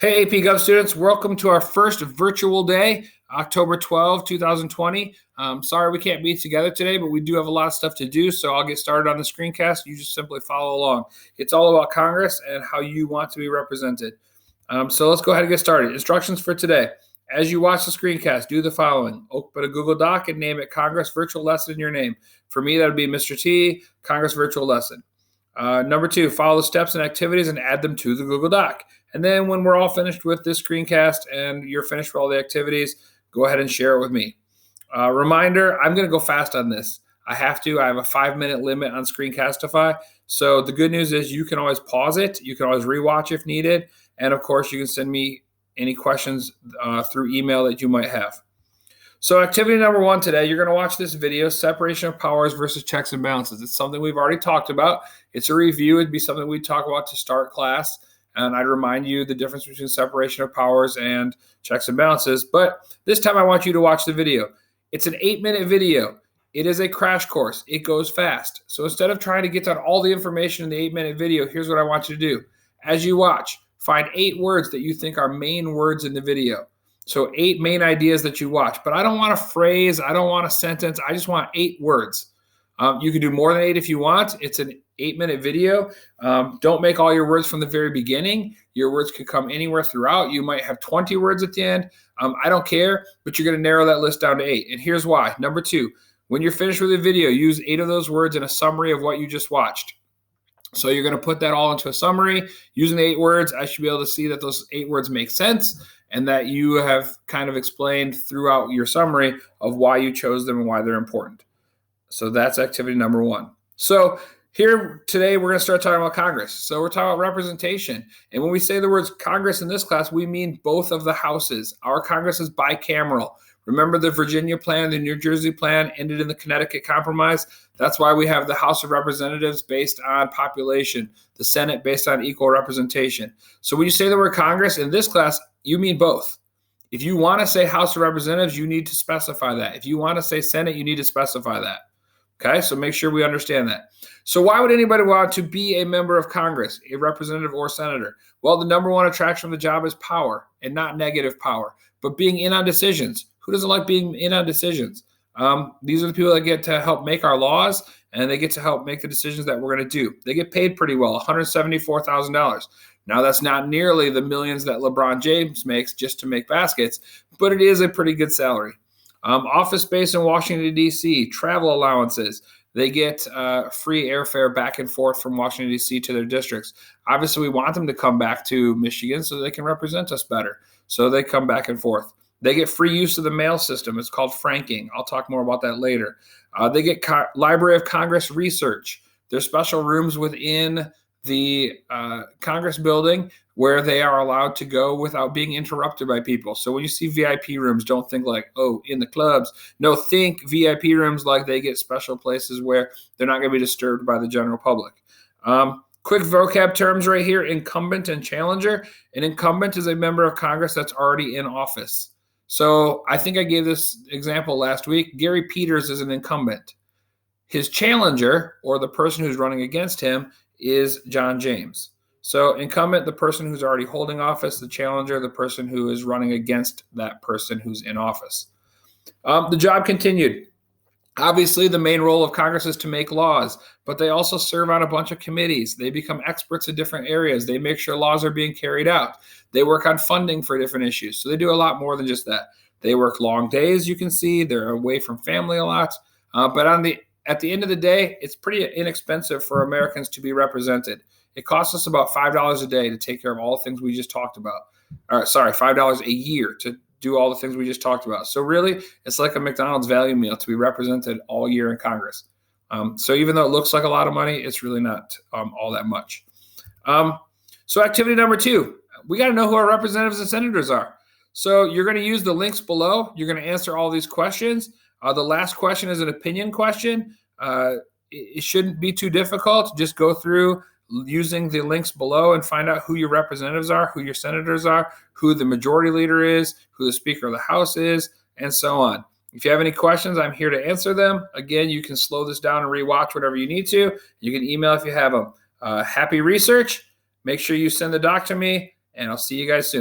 Hey, AP Gov students, welcome to our first virtual day, October 12, 2020. Sorry we can't be together today, but we do have a lot of stuff to do, so I'll get started on the screencast. You just simply follow along. It's all about Congress and how you want to be represented. So let's go ahead and get started. Instructions for today. As you watch the screencast, do the following. Open a Google Doc and name it Congress Virtual Lesson in your name. For me, that would be Mr. T, Congress Virtual Lesson. Number 2, follow the steps and activities and add them to the Google Doc. And then when we're all finished with this screencast and you're finished with all the activities, go ahead and share it with me. Reminder, I'm going to go fast on this. I have to. I have a 5-minute limit on Screencastify. So the good news is you can always pause it. You can always rewatch if needed. And of course, you can send me any questions through email that you might have. So activity number 1 today, you're going to watch this video, Separation of Powers versus Checks and Balances. It's something we've already talked about. It's a review. It'd be something we'd talk about to start class. And I'd remind you the difference between separation of powers and checks and balances. But this time I want you to watch the video. It's an 8-minute video. It is a crash course. It goes fast. So instead of trying to get down all the information in the 8-minute video, here's what I want you to do. As you watch, find 8 words that you think are main words in the video. So 8 main ideas that you watch. But I don't want a phrase. I don't want a sentence. I just want 8 words. You can do more than 8 if you want. It's an 8-minute video. Don't make all your words from the very beginning. Your words could come anywhere throughout. You might have 20 words at the end. I don't care, but you're going to narrow that list down to 8. And here's why. Number 2, when you're finished with the video, use 8 of those words in a summary of what you just watched. So you're going to put that all into a summary. Using the 8 words, I should be able to see that those 8 words make sense and that you have kind of explained throughout your summary of why you chose them and why they're important. So that's activity number 1. So here today, we're going to start talking about Congress. So we're talking about representation. And when we say the words Congress in this class, we mean both of the houses. Our Congress is bicameral. Remember the Virginia plan, the New Jersey plan ended in the Connecticut Compromise. That's why we have the House of Representatives based on population, the Senate based on equal representation. So when you say the word Congress in this class, you mean both. If you want to say House of Representatives, you need to specify that. If you want to say Senate, you need to specify that. Okay, so make sure we understand that. So why would anybody want to be a member of Congress, a representative or senator? Well, the number 1 attraction of the job is power and not negative power, but being in on decisions. Who doesn't like being in on decisions? These are the people that get to help make our laws, and they get to help make the decisions that we're going to do. They get paid pretty well, $174,000. Now, that's not nearly the millions that LeBron James makes just to make baskets, but it is a pretty good salary. Office space in Washington, D.C., travel allowances. They get free airfare back and forth from Washington, D.C. to their districts. Obviously, we want them to come back to Michigan so they can represent us better. So they come back and forth. They get free use of the mail system. It's called franking. I'll talk more about that later. They get Library of Congress research. There's special rooms within the Congress building where they are allowed to go without being interrupted by people. So when you see VIP rooms, don't think like, oh, in the clubs. No, think VIP rooms like they get special places where they're not going to be disturbed by the general public. Quick vocab terms right here, incumbent and challenger. An incumbent is a member of Congress that's already in office. So I think I gave this example last week. Gary Peters is an incumbent. His challenger, or the person who's running against him, is John James. So incumbent, the person who's already holding office. The challenger, the person who is running against that person who's in office. The job continued. Obviously, the main role of Congress is to make laws, but they also serve on a bunch of committees. They become experts in different areas. They make sure laws are being carried out. They work on funding for different issues. So they do a lot more than just that. They work long days, you can see. They're away from family a lot. But at the end of the day, it's pretty inexpensive for Americans to be represented. It costs us about $5 a day to take care of all the things we just talked about. $5 a year to do all the things we just talked about. So really, it's like a McDonald's value meal to be represented all year in Congress. So even though it looks like a lot of money, it's really not all that much. So activity number 2, we got to know who our representatives and senators are. So you're going to use the links below. You're going to answer all these questions. The last question is an opinion question. It shouldn't be too difficult. Just go through using the links below and find out who your representatives are, who your senators are, who the majority leader is, who the Speaker of the House is, and so on. If you have any questions, I'm here to answer them. Again, you can slow this down and rewatch whatever you need to. You can email if you have them. Happy research. Make sure you send the doc to me, and I'll see you guys soon.